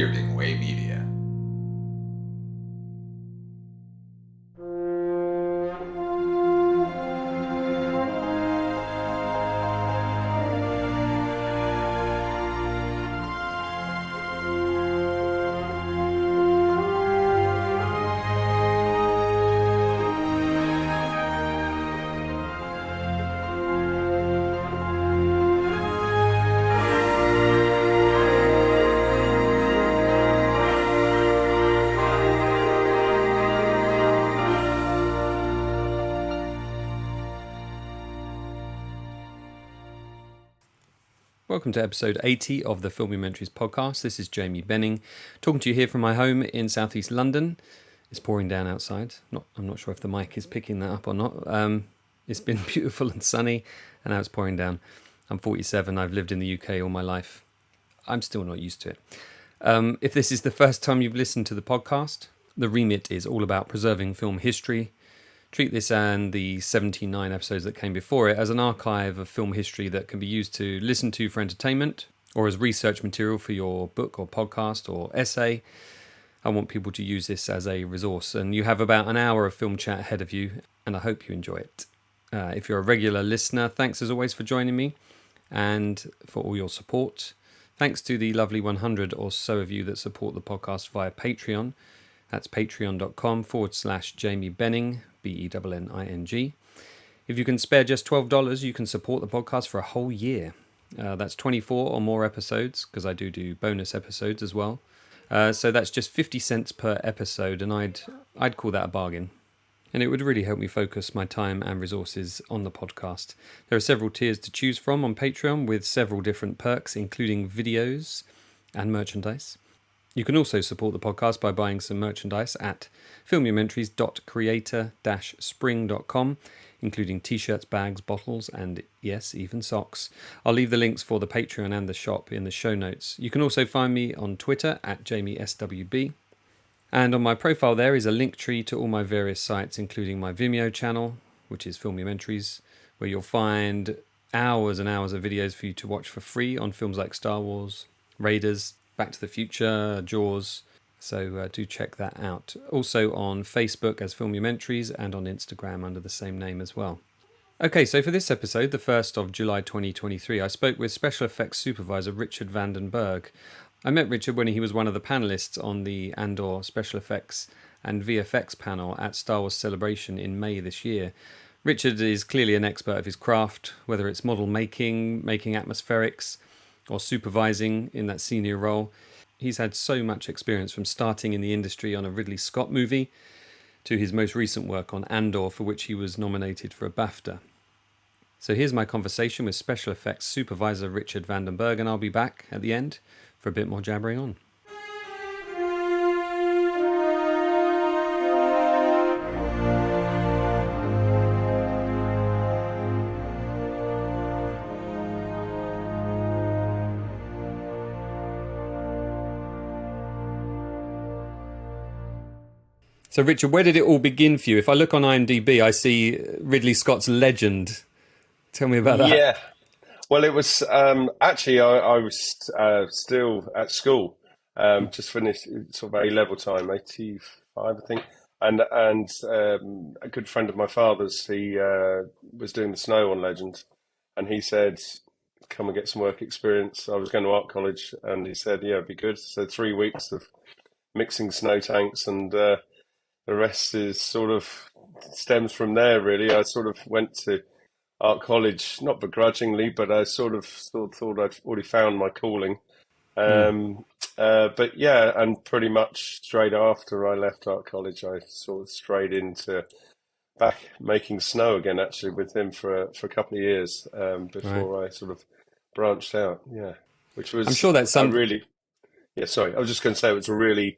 Bearding Way Media. Welcome to episode 80 of the Filmumentaries podcast. This is Jamie Benning, talking to you here from my home in southeast London. It's pouring down outside. I'm not sure if the mic is picking that up or not. It's been beautiful and sunny, and now it's pouring down. I'm 47. I've lived in the UK all my life. I'm still not used to it. If this is the first time you've listened to the podcast, the remit is all about preserving film history. Treat this and the 79 episodes that came before it as an archive of film history that can be used to listen to for entertainment or as research material for your book or podcast or essay. I want people to use this as a resource, and you have about an hour of film chat ahead of you, and I hope you enjoy it. If you're a regular listener, thanks as always for joining me and for all your support. Thanks to the lovely 100 or so of you that support the podcast via Patreon. That's patreon.com/Jamie Benning, Benning. If you can spare just $12, you can support the podcast for a whole year. That's 24 or more episodes, because I do bonus episodes as well. So that's just 50 cents per episode, and I'd call that a bargain. And it would really help me focus my time and resources on the podcast. There are several tiers to choose from on Patreon with several different perks, including videos and merchandise. You can also support the podcast by buying some merchandise at filmumentaries.creator-spring.com, including t-shirts, bags, bottles, and yes, even socks. I'll leave the links for the Patreon and the shop in the show notes. You can also find me on Twitter at JamieSWB. And on my profile there is a link tree to all my various sites, including my Vimeo channel, which is Filmumentaries, where you'll find hours and hours of videos for you to watch for free on films like Star Wars, Raiders, Back to the Future, Jaws, so do check that out. Also on Facebook as Filmumentaries and on Instagram under the same name as well. Okay, so for this episode, the 1st of July 2023, I spoke with special effects supervisor Richard van den Bergh. I met Richard when he was one of the panellists on the Andor special effects and VFX panel at Star Wars Celebration in May this year. Richard is clearly an expert of his craft, whether it's model making atmospherics, or supervising in that senior role. He's had so much experience from starting in the industry on a Ridley Scott movie to his most recent work on Andor, for which he was nominated for a Bafta. So here's my conversation with special effects supervisor Richard van den Bergh, and I'll be back at the end for a bit more jabbering on. So, Richard, where did it all begin for you? If I look on IMDb, I see Ridley Scott's Legend. Tell me about that. Yeah, well, it was actually I was still at school, just finished sort of A-level time, 85, I think, and a good friend of my father's, he was doing the snow on Legend, and he said, "Come and get some work experience." I was going to art college, and he said, "Yeah, it'd be good." So 3 weeks of mixing snow tanks and. The rest is sort of stems from there, really. I sort of went to art college, not begrudgingly, but I sort of thought I'd already found my calling. But yeah, and pretty much straight after I left art college, I sort of strayed into back making snow again, actually, with him for a couple of years before I sort of branched out. Yeah, which was I'm sure that's some really. Yeah, sorry, I was just going to say it was a really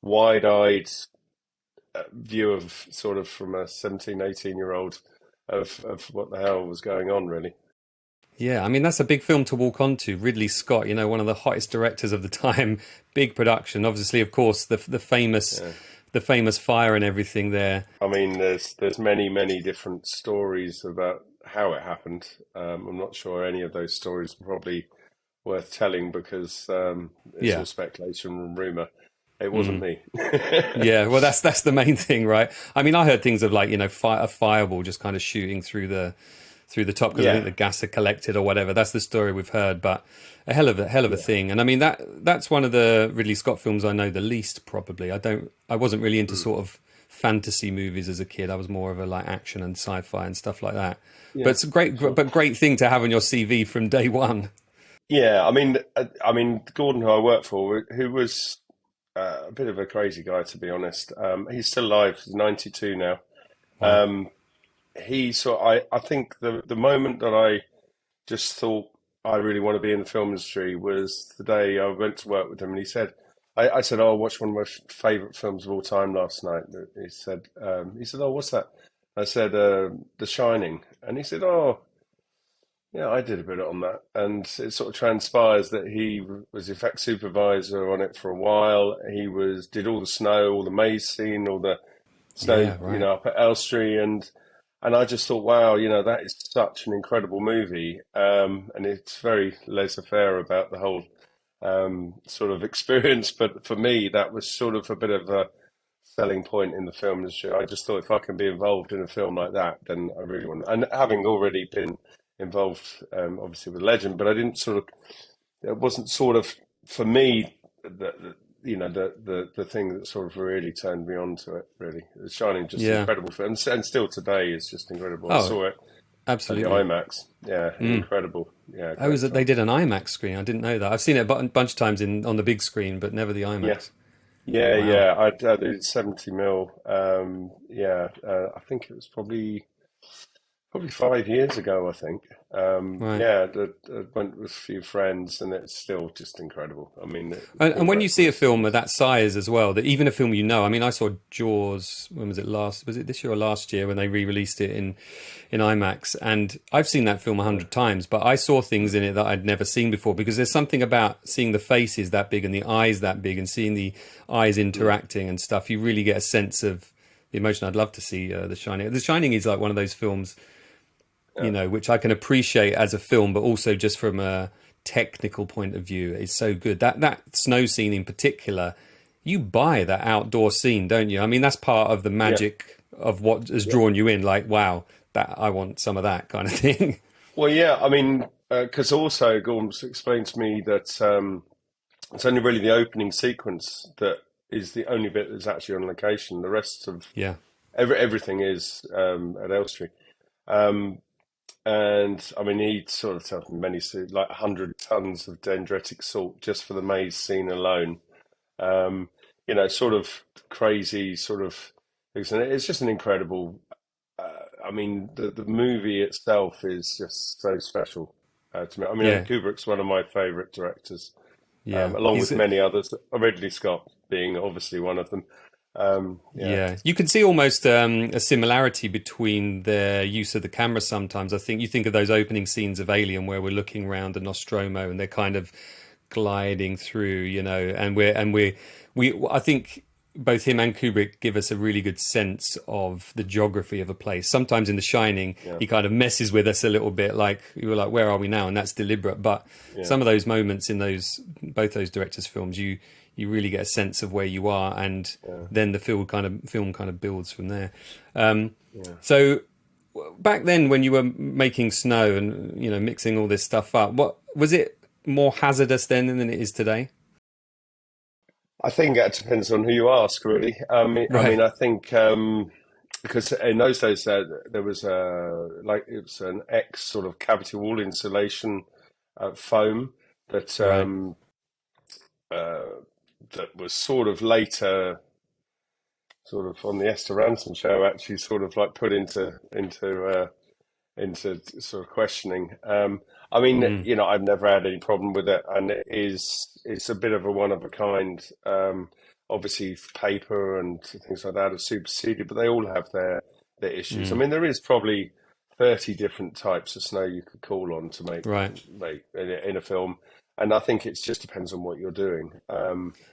wide-eyed view of sort of from a 17, 18-year-old of what the hell was going on, really. Yeah, I mean, that's a big film to walk onto. Ridley Scott, one of the hottest directors of the time, big production. Obviously, of course, the famous fire and everything there. I mean, there's many different stories about how it happened. I'm not sure any of those stories are probably worth telling because it's Yeah. all speculation and rumor. It wasn't Mm. me. Yeah, well, that's the main thing, right? I mean, I heard things of like, a fireball just kind of shooting through the top because I think Yeah, the gas had collected or whatever. That's the story we've heard, but a hell of a yeah. thing. And I mean that's one of the Ridley Scott films I know the least. Probably, I wasn't really into Mm. sort of fantasy movies as a kid. I was more of a like action and sci-fi and stuff like that. But Yeah, it's a great, sure. but great thing to have on your CV from day one. Yeah, I mean, Gordon, who I work for, who was a bit of a crazy guy, to be honest. He's still alive. He's 92 now. Wow. Um, I think the moment that I just thought I really want to be in the film industry was the day I went to work with him, and he said, I said, "Oh, I watched one of my favorite films of all time last night." He said, "Oh, what's that?" I said, "The Shining," and he said, "Oh." Yeah, I did a bit on that, and it sort of transpires that he was the effects supervisor on it for a while. He did all the snow, all the maze scene, all the snow, Yeah. Right. up at Elstree, and I just thought, wow, that is such an incredible movie, and it's very laissez-faire about the whole sort of experience. But for me, that was sort of a bit of a selling point in the film industry. I just thought if I can be involved in a film like that, then I really want. And having already been involved, obviously with Legend, but I didn't sort of. It wasn't sort of for me the thing that sort of really turned me on to it. Really, The Shining, just Yeah. incredible film, and still today is just incredible. I Oh, saw it at the absolutely. IMAX. Yeah, incredible. Yeah, Oh, great they film. did an IMAX screen. I didn't know that. I've seen it a bunch of times on the big screen, but never the Yeah. IMAX. Yeah, Wow. yeah. I did 70 mil. Yeah, I think it was probably 5 years ago, I think. Right. Yeah, I went with a few friends, and it's still just incredible. I mean, And when you see a was film of that size as well, that even a film I mean, I saw Jaws. When was it last? Was it this year or last year when they re-released it in IMAX? And I've seen that film a yeah, hundred times, but I saw things in it that I'd never seen before because there's something about seeing the faces that big and the eyes that big and seeing the eyes mm, interacting and stuff. You really get a sense of the emotion. I'd love to see The Shining. The Shining is like one of those films yeah, which I can appreciate as a film, but also just from a technical point of view, is so good. That snow scene in particular, you buy that outdoor scene, don't you? I mean, that's part of the yeah, magic of what has yeah. drawn you in. Like, wow, that I want some of that kind of thing. Well, yeah. I mean, because also Gordon's explained to me that it's only really the opening sequence that is the only bit that's actually on location. The rest of Yeah, everything is at Elstree. Um, And I mean, he sort of tells me like 100 tons of dendritic salt just for the maze scene alone. Um, sort of crazy, sort of. It's just an incredible. I mean, the movie itself is just so special to me. I mean, yeah, Kubrick's one of my favorite directors, yeah. along He's with many others. Ridley Scott being obviously one of them. Yeah, Yeah, you can see almost a similarity between their use of the camera sometimes. I think you think of those opening scenes of Alien where we're looking around the Nostromo and they're kind of gliding through, and I think both him and Kubrick give us a really good sense of the geography of a place. Sometimes in The Shining, yeah, he kind of messes with us a little bit, like you were like, "Where are we now?" And that's deliberate. But yeah, some of those moments in both those directors' films, you really get a sense of where you are, and yeah, then the film kind of builds from there. Um, yeah. so back then, when you were making snow and mixing all this stuff up, what was it more hazardous then than it is today? I think that depends on who you ask, really. Right, I think because in those days there was it was an X sort of cavity wall insulation foam that right. uh, that was sort of later, sort of on the Esther Ranson show, actually sort of like put into sort of questioning. I mean, Mm, I've never had any problem with it, and it's a bit of a one of a kind. Obviously, paper and things like that are superseded, but they all have their issues. I mm, mean, there is probably 30 different types of snow you could call on to right. make in a film, and I think it just depends on what you're doing.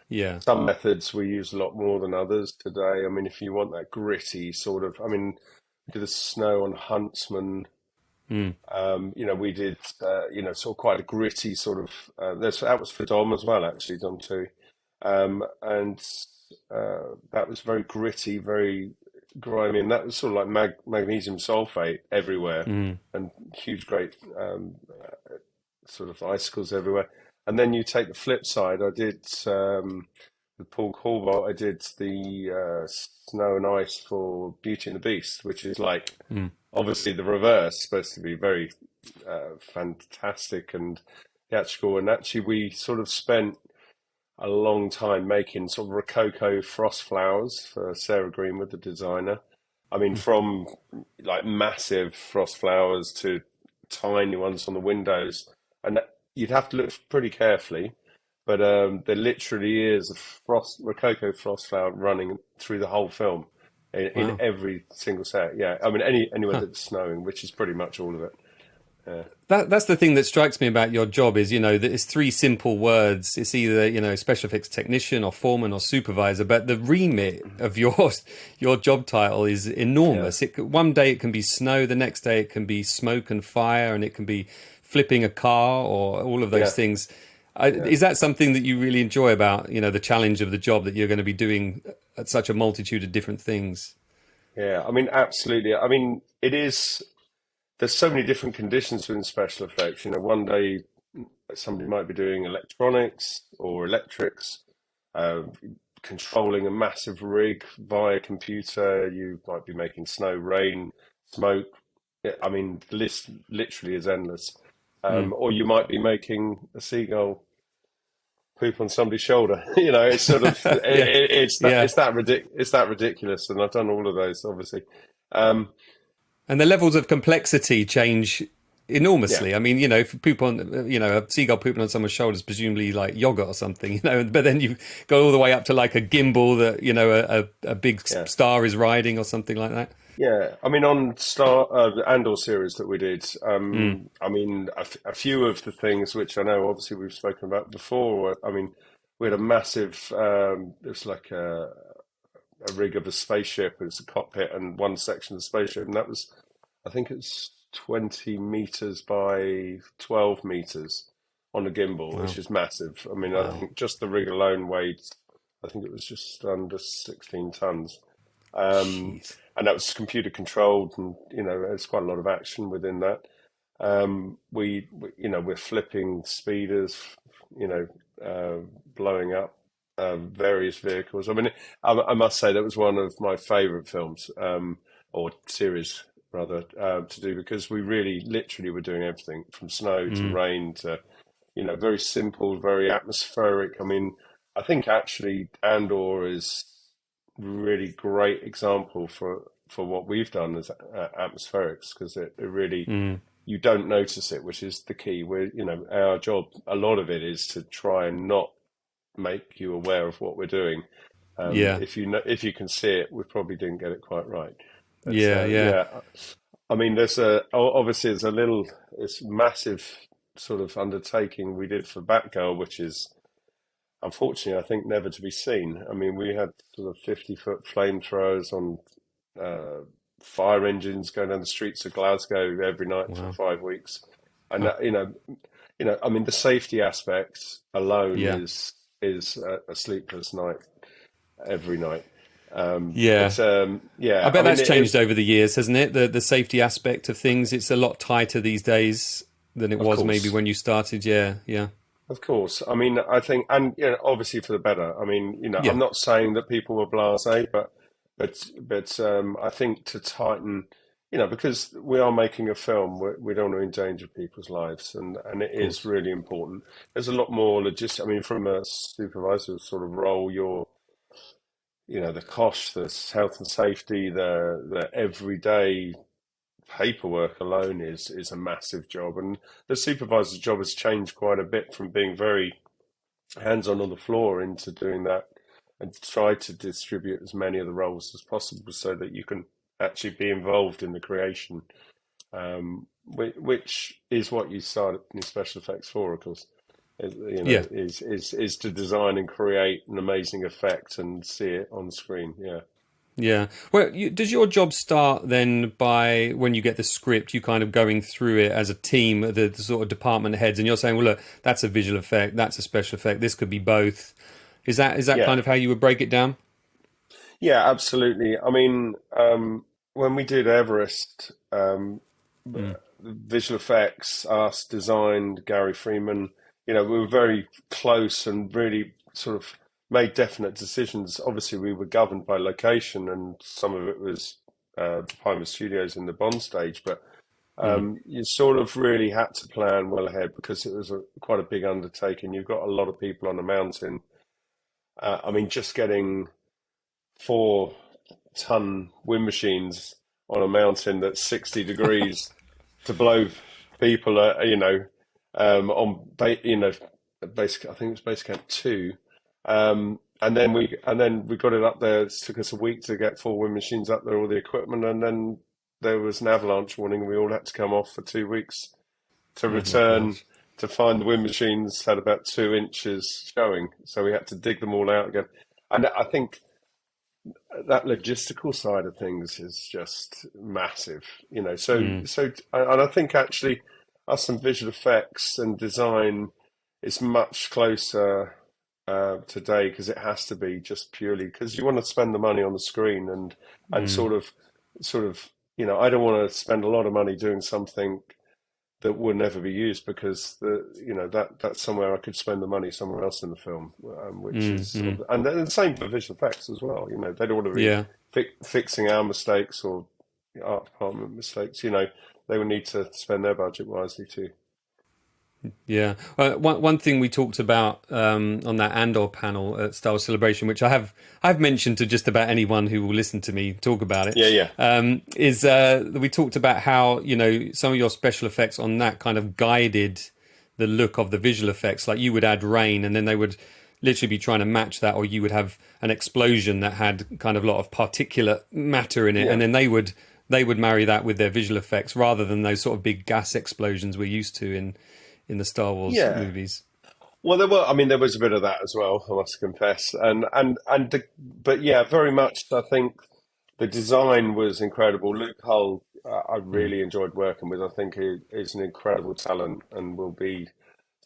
Yeah, Some methods we use a lot more than others today. I mean, if you want that gritty sort of, I mean, we did the snow on Huntsman. Mm. We did, sort of quite a gritty sort of, that was for Dom as well, actually, Dom too. And that was very gritty, very grimy, and that was sort of like magnesium sulfate everywhere Mm. and huge, great sort of icicles everywhere. And then you take the flip side. I did with Paul Corbett. I did the snow and ice for Beauty and the Beast, which is like Mm. obviously the reverse, supposed to be very fantastic and theatrical. And actually, we sort of spent a long time making sort of Rococo frost flowers for Sarah Greenwood, the designer. I mean, from like massive frost flowers to tiny ones on the windows, and you'd have to look pretty carefully. But there literally is a Rococo frost flower running through the whole film in Wow. every single set. Yeah, I mean, anywhere that's snowing, which is pretty much all of it. Yeah, That's the thing that strikes me about your job is, that it's three simple words. It's either, special effects technician or foreman or supervisor, but the remit of your job title is yeah, enormous. One day it can be snow, the next day it can be smoke and fire, and it can be flipping a car or all of those yeah, things. yeah. Is that something that you really enjoy about, the challenge of the job that you're going to be doing at such a multitude of different things? Yeah, I mean, absolutely. I mean, it is. There's so many different conditions within special effects. One day somebody might be doing electronics or electrics, uh, controlling a massive rig via computer. You might be making snow, rain, smoke. Yeah, I mean, the list literally is endless. Mm. Or you might be making a seagull poop on somebody's shoulder. It's sort of Yeah. Yeah. it's that ridiculous. And I've done all of those, obviously. Um, And the levels of complexity change yeah, enormously. I mean, if you poop on, a seagull pooping on someone's shoulders, presumably like yogurt or something, but then you go all the way up to like a gimbal that, a big yeah. star is riding or something like that. Yeah, I mean, on the Andor series that we did, Mm. I mean, a few of the things which I know, obviously, we've spoken about before. I mean, we had a massive, it was like a rig of a spaceship. It was a cockpit and one section of the spaceship, and that was, I think it's 20 meters by 12 meters on a gimbal, Wow. which is massive. I mean, I Wow. think just the rig alone weighed, I think it was just under 16 tons. Um, Jeez. and that was computer controlled, and there's quite a lot of action within that. We're flipping speeders, you know, blowing up various vehicles. I mean, I must say that was one of my favourite films, or series rather, to do, because we really literally were doing everything from snow to Mm. rain to, very simple, very atmospheric. I mean, I think actually Andor is really great example for what we've done as atmospherics, because it really, Mm. you don't notice it, which is the key. Our job, a lot of it is to try and not make you aware of what we're doing. Yeah. If you can see it, we probably didn't get it quite right. But Yeah. Yeah. yeah, I mean, obviously it's massive sort of undertaking we did for Batgirl, which is unfortunately, I think, never to be seen. I mean, we had sort of 50-foot flamethrowers on uh, fire engines going down the streets of Glasgow every night for Wow. 5 weeks, and Huh. I mean, the safety aspect alone Yeah. is a sleepless night every night. Yeah. But I yeah, I bet mean, that's changed over the years, hasn't it? The safety aspect of things. It's a lot tighter these days than it of was maybe course. when you started. Yeah. Yeah. Of course. I mean, I think, and obviously for the better. I mean, I'm Yeah. not saying that people were blasé, but I think to tighten, because we are making a film, we don't want to endanger people's lives, and it Of is course. really important. There's a lot more logistic. I mean, from a supervisor sort of role, the cost, the health and safety, the everyday paperwork alone is a massive job, and the supervisor's job has changed quite a bit from being very hands-on the floor into doing that, and try to distribute as many of the roles as possible so that you can actually be involved in the creation, which is what you started in special effects for, of course. Yeah. Is to design and create an amazing effect and see it on screen. Yeah, Yeah. Well, does your job start then by when you get the script, you kind of going through it as a team, the sort of department heads, and you're saying, well, look, that's a visual effect, that's a special effect, this could be both. Is that Yeah, kind of how you would break it down? yeah, absolutely. I mean, when we did Everest, Mm. visual effects, us designed Gary Freeman. We were very close and really sort of made definite decisions. Obviously, we were governed by location, and some of it was Palmer Studios in the Bond stage, but Mm. you sort of really had to plan well ahead because it was quite a big undertaking. You've got a lot of people on a mountain. I mean, just getting 4-ton wind machines on a mountain that's 60 degrees to blow people, basic. I think it was base camp 2, and then we got it up there. It took us a week to get 4 wind machines up there, all the equipment, and then there was an avalanche warning, and we all had to come off for 2 weeks to Oh my return gosh. to find the wind machines had about 2 inches showing, so we had to dig them all out again. And I think that logistical side of things is just massive, So, Mm. and I think actually, us and visual effects and design is much closer today because it has to be just purely because you want to spend the money on the screen and Mm. sort of, I don't want to spend a lot of money doing something that will never be used because that's somewhere I could spend the money somewhere else in the film, which Mm. is Mm. and then the same for visual effects as well. They don't want to be Yeah. fixing our mistakes or the art department mistakes. They will need to spend their budget wisely too. Yeah. One thing we talked about on that Andor panel at Star Wars Celebration, which I've mentioned to just about anyone who will listen to me talk about it, Yeah, yeah, is we talked about how some of your special effects on that kind of guided the look of the visual effects. Like you would add rain, and then they would literally be trying to match that, or you would have an explosion that had kind of a lot of particulate matter in it, yeah, and then they would marry that with their visual effects rather than those sort of big gas explosions we're used to in the Star Wars yeah. movies. Well, I mean, there was a bit of that as well, I must confess, but yeah, very much. I think the design was incredible. Luke Hull, I Mm. really enjoyed working with. I think he is an incredible talent and will be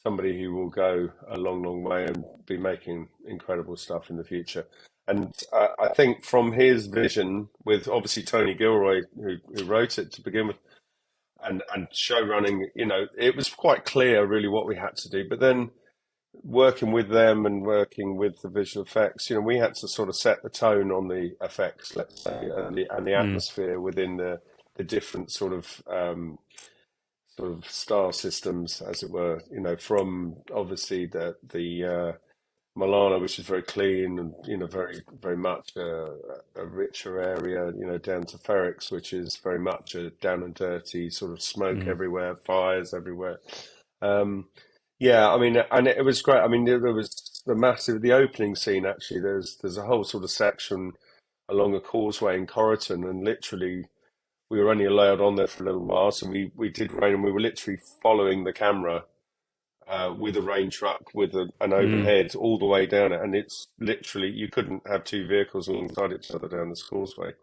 somebody who will go a long, long way and be making incredible stuff in the future. And I think from his vision, with obviously Tony Gilroy, who wrote it to begin with, and show running, it was quite clear really what we had to do. But then working with them and working with the visual effects, we had to sort of set the tone on the effects, let's say, and the Mm. atmosphere within the different sort of star systems, as it were. From obviously the Milano, which is very clean and very very much a richer area. Down to Ferrex, which is very much a down and dirty sort of smoke Mm. everywhere, fires everywhere. Um, yeah, I mean, and it was great. I mean, there was the opening scene actually. There's a whole sort of section along a causeway in Corriton, and literally we were only allowed on there for a little while, so we did rain, and we were literally following the camera with a rain truck with an Mm. overhead all the way down it, and it's literally you couldn't have two vehicles alongside each other down this causeway.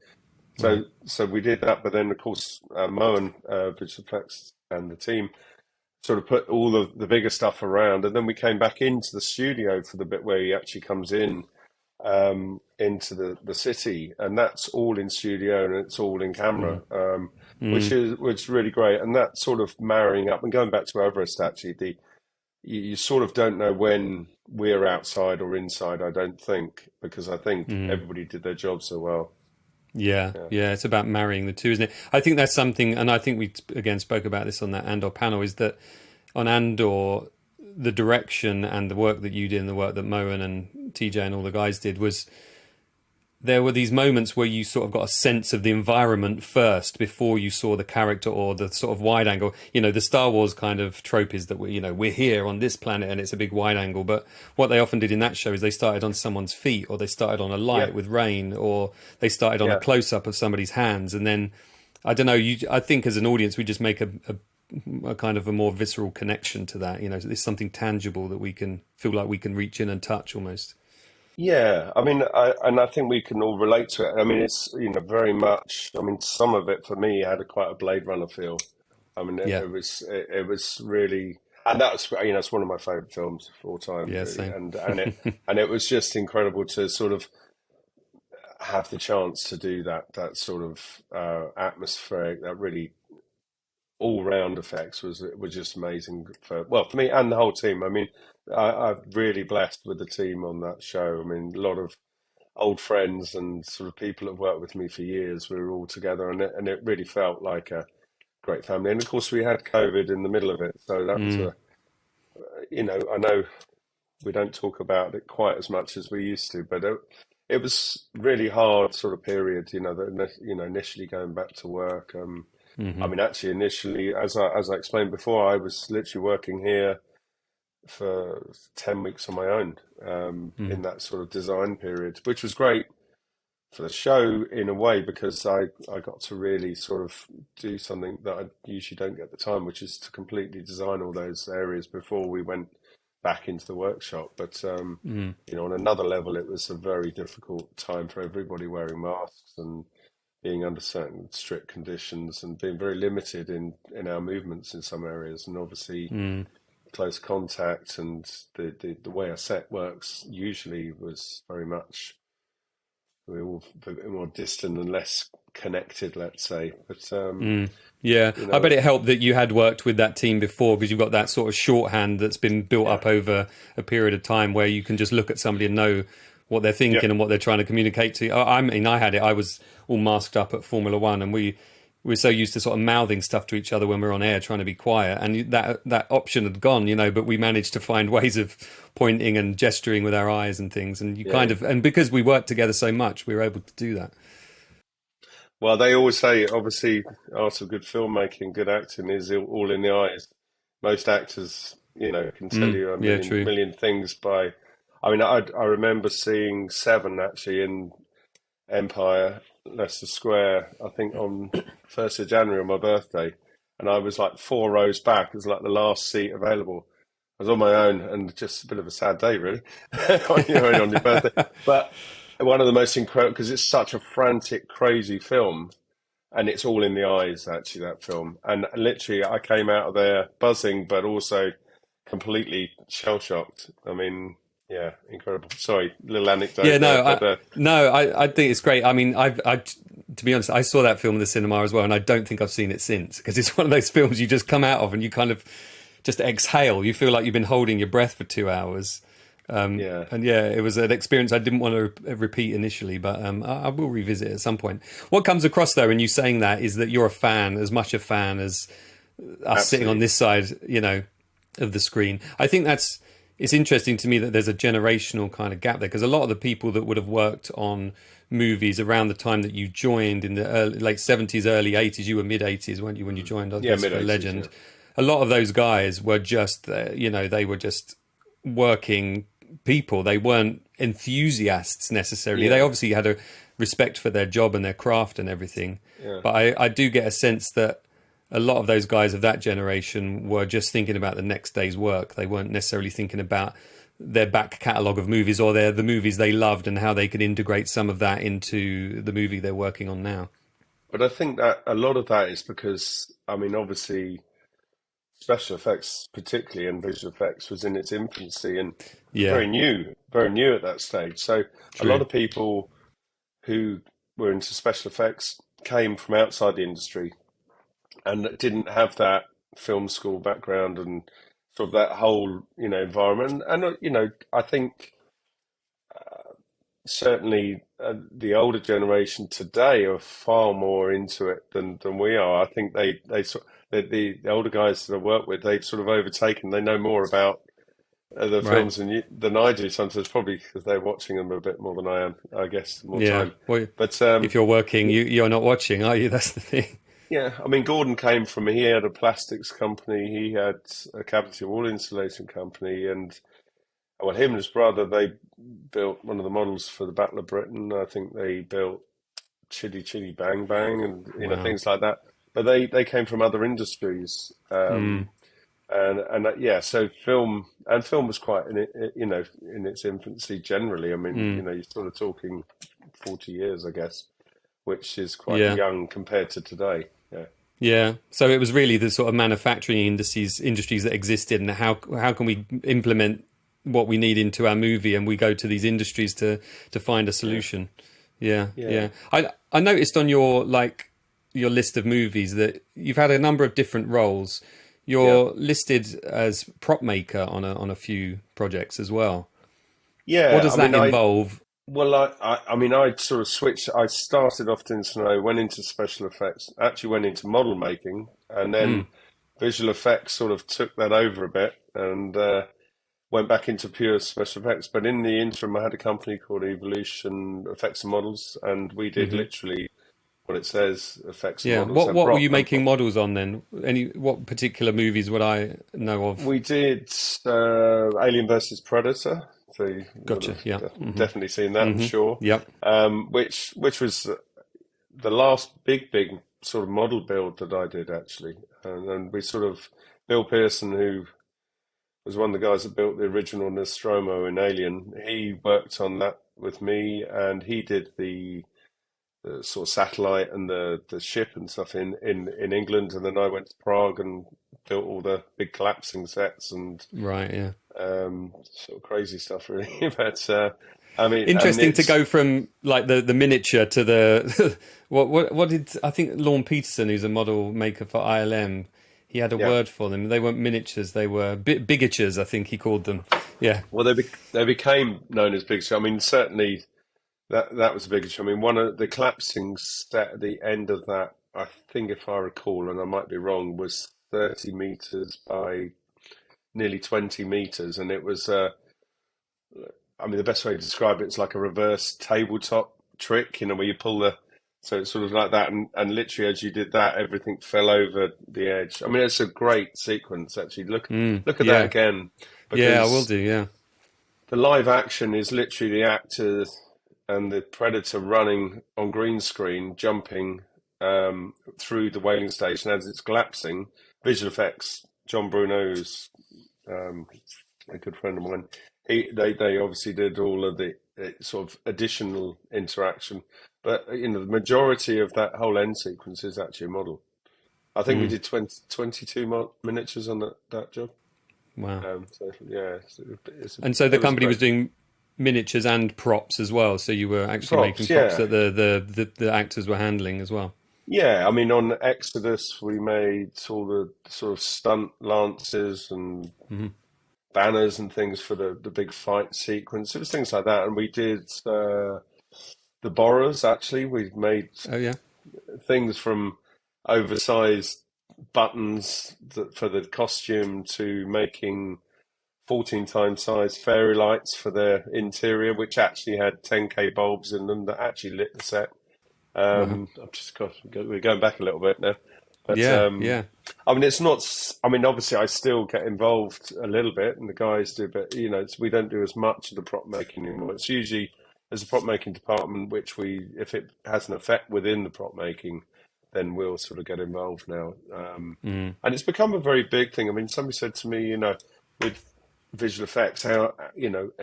Wow. So we did that, but then of course Moen, Visual Effects, and the team sort of put all the bigger stuff around, and then we came back into the studio for the bit where he actually comes in into the city, and that's all in studio and it's all in Mm. camera, which Mm. is really great. And that sort of marrying up and going back to Everest, actually, you sort of don't know when we're outside or inside. I don't think because I think Mm. everybody did their job so well. Yeah, Yeah, yeah, it's about marrying the two, isn't it? I think that's something, and I think we again spoke about this on that Andor panel, is that on Andor, the direction and the work that you did and the work that Moen and TJ and all the guys did was there were these moments where you sort of got a sense of the environment first before you saw the character or the sort of wide angle. The Star Wars kind of trope is that we're here on this planet and it's a big wide angle. But what they often did in that show is they started on someone's feet, or they started on a yeah, light with rain, or they started on a yeah. close up of somebody's hands. And then I don't know. I think as an audience we just make a kind of a more visceral connection to that. It's something tangible that we can feel like we can reach in and touch almost. Yeah, I mean, I think we can all relate to it. I mean, it's, very much. I mean, some of it for me had quite a Blade Runner feel. I mean, Yeah, it was really, and that's, it's one of my favorite films of all time, yeah, really. same. And it was just incredible to sort of have the chance to do that sort of atmospheric, that really all round effects was just amazing for me and the whole team. I mean, I'm really blessed with the team on that show. I mean, a lot of old friends and sort of people that have worked with me for years. We were all together, and it really felt like a great family. And of course, we had COVID in the middle of it, so that was Mm, I know we don't talk about it quite as much as we used to, but it was really hard sort of period. Initially going back to work. I hmm mean, actually, initially, as I explained before, I was literally working here for 10 weeks on my own mm, in that sort of design period, which was great for the show in a way because I got to really sort of do something that I usually don't get the time, which is to completely design all those areas before we went back into the workshop. But mm. on another level, it was a very difficult time for everybody wearing masks and being under certain strict conditions and being very limited in our movements in some areas, and obviously Mm. close contact and the way a set works usually was very much we're all a bit more distant and less connected, let's say. But Mm. Yeah, you I bet know, it helped that you had worked with that team before because you've got that sort of shorthand that's been built yeah, up over a period of time where you can just look at somebody and know what they're yeah, thinking and what they're trying to communicate to you. I mean, I had it. I was all masked up at Formula One, and we were so used to sort of mouthing stuff to each other when we were on air, trying to be quiet, and that option had gone, But we managed to find ways of pointing and gesturing with our eyes and things, and you yeah. kind of, and because we worked together so much, we were able to do that. Well, they always say, obviously, art of good filmmaking, good acting is all in the eyes. Most actors, can tell Mm. you a Yeah, million true. million things by. I mean, I remember seeing Seven actually in Empire, Leicester Square, I think on 1st of January on my birthday. And I was like 4 rows back. It was like the last seat available. I was on my own and just a bit of a sad day, really, on your birthday. But one of the most incredible, because it's such a frantic, crazy film. And it's all in the eyes, actually, that film. And literally, I came out of there buzzing, but also completely shell shocked. I mean, yeah, incredible. Sorry, little Yeah, anecdote there, no, but I think it's great. I mean, to be honest, I saw that film in the cinema as well, and I don't think I've seen it since because it's one of those films you just come out of and you kind of just exhale. You feel like you've been holding your breath for 2 hours. yeah. And yeah, it was an experience I didn't want to repeat initially, but I will revisit at some point. What comes across though in you saying that is that you're a fan, as much a fan as us sitting on Absolutely. this side, of the screen. I think it's interesting to me that there's a generational kind of gap there because a lot of the people that would have worked on movies around the time that you joined in the late 70s, early 80s, you were mid 80s, weren't you, when you joined, I Yeah, guess, mid for 80s, Legend. yeah. A lot of those guys were just, they were just working people. They weren't enthusiasts necessarily. They Yeah, obviously had a respect for their job and their craft and everything. yeah. But I do get a sense that a lot of those guys of that generation were just thinking about the next day's work. They weren't necessarily thinking about their back catalogue of movies or the movies they loved and how they could integrate some of that into the movie they're working on now. But I think that a lot of that is because, I mean, obviously, special effects, particularly and visual effects, was in its infancy and Yeah, very new at that stage. So a lot true. of people who were into special effects came from outside the industry and didn't have that film school background and sort of that whole, environment. And, I think certainly the older generation today are far more into it than we are. I think the older guys that I work with, they've sort of overtaken. They know more about the Right. films than I do. Sometimes probably because they're watching them a bit more than I am. I guess more Yeah. time. Well, But if you're working, you're not watching, are you? That's the thing. yeah, I mean, Gordon came from. He had a plastics company. He had a cavity wall insulation company, and well, him and his brother they built one of the models for the Battle of Britain. I think they built Chitty Chitty Bang Bang and Wow. things like that. But they came from other industries, Mm. yeah, so film was quite in its infancy generally. I mean, you're sort of talking 40 years, I guess, which is quite Yeah. young compared to today. Yeah. Yeah. So it was really the sort of manufacturing industries that existed, and how can we implement what we need into our movie, and we go to these industries to find a Yeah. solution. Yeah, Yeah. yeah. I noticed on your list of movies that you've had a number of different roles. Yeah. You're listed as prop maker on a few projects as well. What Yeah. does I that mean, involve? I mean, I sort of switched. I started off doing snow, went into special effects, actually went into model making, and then Mm, visual effects sort of took that over a bit and went back into pure special effects. But in the interim, I had a company called Evolution Effects and Models, and we did hmm. literally what it says, effects and Yeah. models, and What were you prop. making models on then? What particular movies would I know of? We did Alien versus Predator. So you would Gotcha. have Yeah. Hmm. definitely seen that, I'm Hmm. sure. Yep. Which was the last big sort of model build that I did actually, and we sort of Bill Pearson, who was one of the guys that built the original Nostromo in Alien. He worked on that with me, and he did the sort of satellite and the ship and stuff in England, and then I went to Prague and built all the big collapsing sets and Right. Yeah. sort of crazy stuff really. But I mean Interesting to it's go from like the miniature to the what did I think Lorne Peterson, who's a model maker for ILM, he had a yeah. word for them. They weren't miniatures; they were bigatures, I think he called them. Yeah. Well, they became known as big. I mean, certainly that was a big issue. I mean, one of the collapsing set at the end of that, I think, if I recall, and I might be wrong, was 30 meters by nearly 20 meters, and it was. I mean, the best way to describe it's like a reverse tabletop trick, where you pull the. So it's sort of like that, and literally as you did that, everything fell over the edge. I mean, it's a great sequence actually. Mm, Look at that yeah. again, Yeah. I will because do. Yeah. the live action is literally the actor and the predator running on green screen, jumping through the whaling station as it's collapsing. Visual effects. John Bruno's a good friend of mine. They obviously did all of the sort of additional interaction, but the majority of that whole end sequence is actually a model. I think we Mm, did 22 miniatures on that job. wow. So yeah, And so the it was a company was great doing miniatures and props as well. So you were actually making props. props Yeah, that the actors were handling as well. yeah. I mean, on Exodus, we made all the sort of stunt lances and Hmm. banners and things for the big fight sequence. It was things like that, and we did the borers. Actually, we made Oh yeah. things from oversized buttons for the costume to making 14 times size fairy lights for their interior, which actually had 10K bulbs in them that actually lit the set. Wow. I've just got we're going back a little bit now, but Yeah. Yeah. I mean it's not. I mean obviously I still get involved a little bit, and the guys do, but we don't do as much of the prop making anymore. It's usually as a prop making department, which if it has an effect within the prop making, then we'll sort of get involved now. Mm. And it's become a very big thing. I mean, somebody said to me, with visual effects, how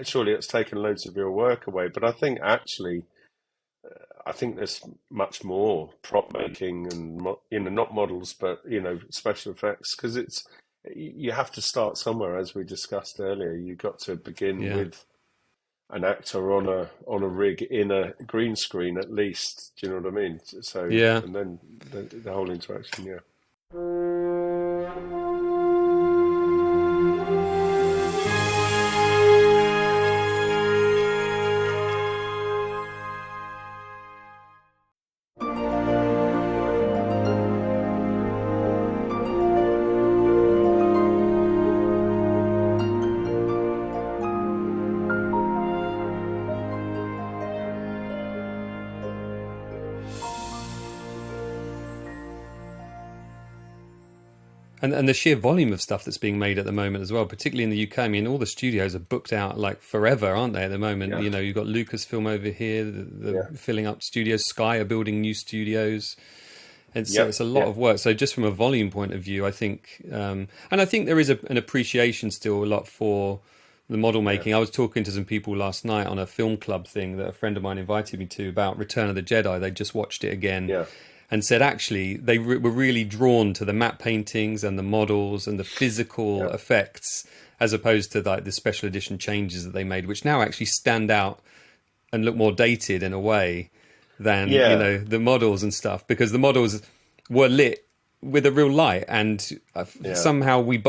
surely it's taken loads of your work away, but I think actually. I think there's much more prop making and not models, but special effects because you have to start somewhere, as we discussed earlier. You've got to begin Yeah. with an actor on a rig in a green screen at least. Do you know what I mean? So Yeah. and then the whole interaction, yeah. And the sheer volume of stuff that's being made at the moment as well, particularly in the UK. I mean, all the studios are booked out like forever, aren't they? At the moment, Yeah, you've got Lucasfilm over here, yeah, the filling up studios. Sky are building new studios. It's a lot of work. So just from a volume point of view, I think, and I think there is an appreciation still a lot for the model making. I was talking to some people last night on a film club thing that a friend of mine invited me to about Return of the Jedi. They just watched it again and said actually they were really drawn to the matte paintings and the models and the physical effects, as opposed to like the special edition changes that they made, which now actually stand out and look more dated in a way than the models and stuff, because the models were lit with a real light, and somehow we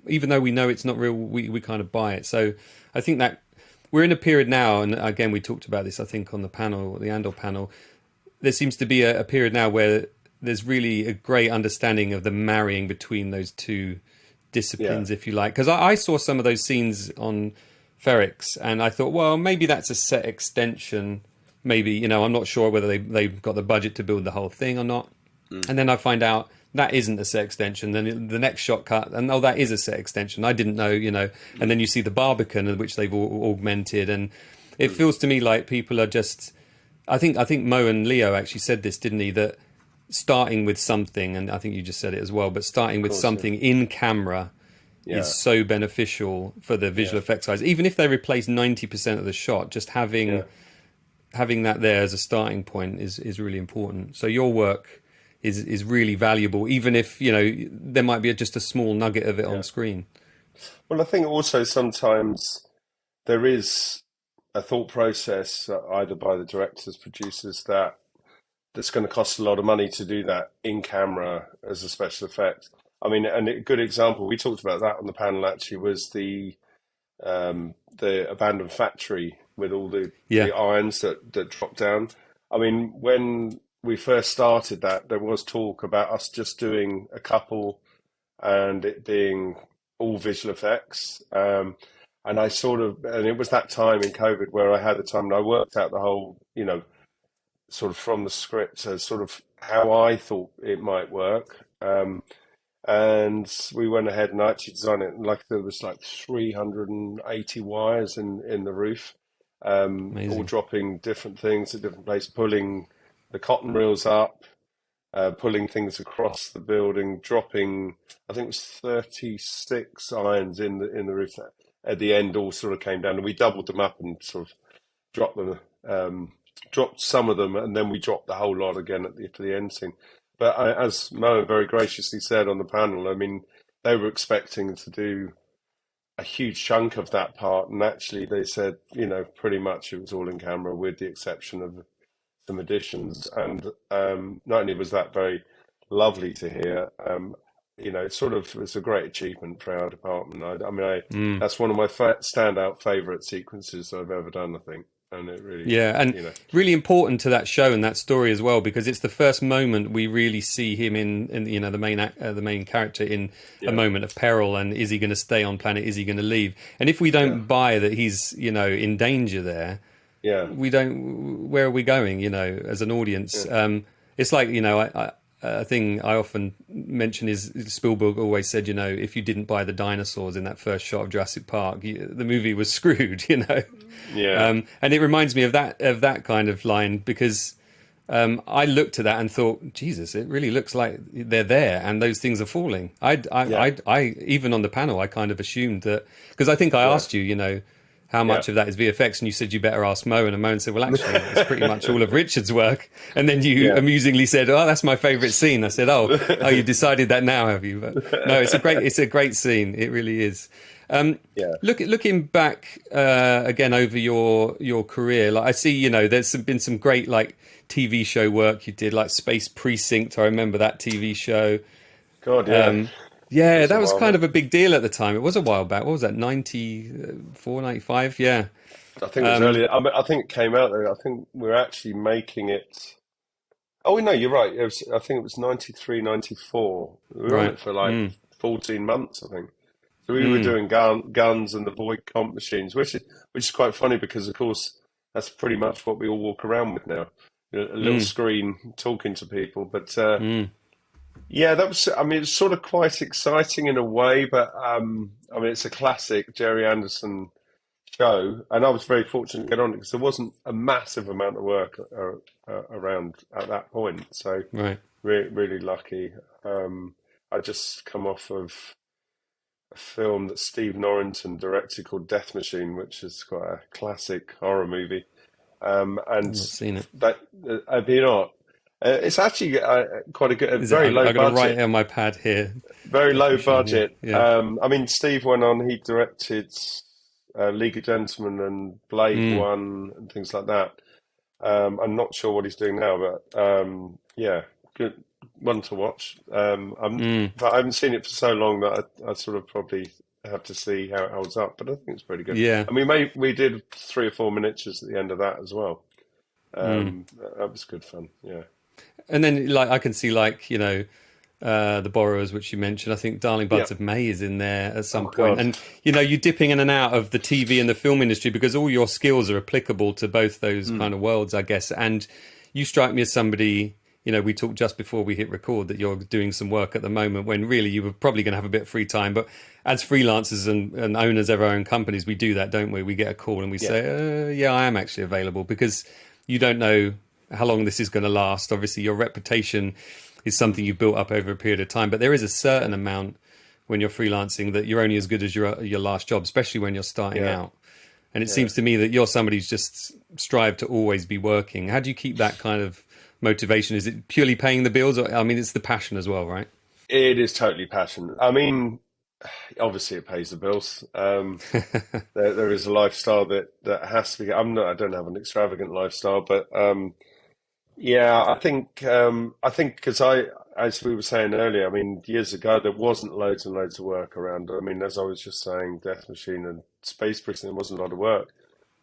even though we know it's not real, we kind of buy it. So I think that we're in a period now, and again we talked about this I think on the panel, the Andor panel. There seems to be a period now where there's really a great understanding of the marrying between those two disciplines, if you like. Because I saw some of those scenes on Ferrix, and I thought, well, maybe that's a set extension. Maybe, I'm not sure whether they've got the budget to build the whole thing or not. And then I find out that isn't a set extension. Then the next shot cut, and that is a set extension. I didn't know, And then you see the Barbican, which they've augmented, and it feels to me like people are just. I think Mo and Leo actually said this, didn't he? That starting with something, and I think you just said it as well, but starting with something in camera is so beneficial for the visual effects guys. Even if they replace 90% of the shot, just having that there as a starting point is really important. So your work is really valuable, even if there might be just a small nugget of it on screen. Well, I think also sometimes there is a thought process either by the directors, producers, that's going to cost a lot of money to do that in camera as a special effect. I mean, and a good example, we talked about that on the panel actually, was the abandoned factory with all the irons that dropped down. I mean, when we first started that, there was talk about us just doing a couple and it being all visual effects. And and it was that time in COVID where I had the time and I worked out the whole, sort of from the script as sort of how I thought it might work. And we went ahead and actually designed it. Like there was like 380 wires in the roof, all dropping different things at different places, pulling the cotton reels up, pulling things across the building, dropping, I think it was 36 irons in the roof. At the end, all sort of came down, and we doubled them up and sort of dropped them, dropped some of them, and then we dropped the whole lot again at the end scene. But as Mo very graciously said on the panel, I mean, they were expecting to do a huge chunk of that part, and actually they said, pretty much it was all in camera with the exception of some additions. And not only was that very lovely to hear, it's a great achievement for our department. That's one of my standout favourite sequences I've ever done, I think. And it really, really important to that show and that story as well, because it's the first moment we really see him in the main character in a moment of peril. And is he going to stay on planet? Is he going to leave? And if we don't buy that he's in danger there, we don't. Where are we going? As an audience, it's like a thing I often mention is Spielberg always said, if you didn't buy the dinosaurs in that first shot of Jurassic Park, the movie was screwed, And it reminds me of that kind of line, because I looked at that and thought, Jesus, it really looks like they're there and those things are falling. I even on the panel, I kind of assumed that, because I think I asked you, how much of that is VFX? And you said you better ask Mo, and Mo said, well, actually, it's pretty much all of Richard's work. And then you amusingly said, oh, that's my favourite scene. I said, oh, you decided that now, have you? But no, it's a great scene. It really is. Looking back again over your career, like I see, there's been some great like TV show work you did, like Space Precinct. I remember that TV show. God, yeah. Yeah, that was kind of a big deal at the time. It was a while back. What was that, 94, 95? Yeah. I think it was earlier. I think it came out there. I think we're actually making it. Oh, no, you're right. I think it was 93, 94. We were on it for 14 months, I think. So we were doing guns and the Void comp machines, which is quite funny because, of course, that's pretty much what we all walk around with now. A little screen talking to people. But yeah, that was. I mean, it's sort of quite exciting in a way, but it's a classic Jerry Anderson show, and I was very fortunate to get on it because there wasn't a massive amount of work around at that point. So really lucky. I just come off of a film that Steve Norrington directed called Death Machine, which is quite a classic horror movie. I've And not seen it. that have you not? It's actually quite a good, a Is it? very low I got to write budget, it on my pad here. very Death low Machine. Yeah, budget. yeah. I mean, Steve went on. He directed League of Gentlemen and Blade Mm, One and things like that. I'm not sure what he's doing now, but yeah, good one to watch. mm. But I haven't seen it for so long that I sort of probably have to see how it holds up. But I think it's pretty good. Yeah. And we did 3 or 4 miniatures at the end of that as well. Mm. That was good fun. Yeah, And then, like, I can see, like, The Borrowers, which you mentioned. I think Darling yeah. Buds of May is in there at some Oh point. God, And, you're dipping in and out of the TV and the film industry because all your skills are applicable to both those mm, kind of worlds, I guess. And you strike me as somebody, we talked just before we hit record that you're doing some work at the moment when really you were probably going to have a bit of free time. But as freelancers and owners of our own companies, we do that, don't we? We get a call and we yeah, say, yeah, I am actually available because you don't know how long this is going to last. Obviously, your reputation is mm, something you've built up over a period of time, but there is a certain amount when you're freelancing that you're only as good as your last job, especially when you're starting yeah, out. And it yeah. seems to me that you're somebody who's just strive to always be working. How do you keep that kind of motivation? Is it purely paying the bills? Or, I mean, it's the passion as well, right? It is totally passion. I mean, obviously it pays the bills. There is a lifestyle that has to be. I don't have an extravagant lifestyle, but yeah, I think because as we were saying earlier, I mean, years ago there wasn't loads and loads of work around. I mean, as I was just saying, Death Machine and Space Prison, there wasn't a lot of work,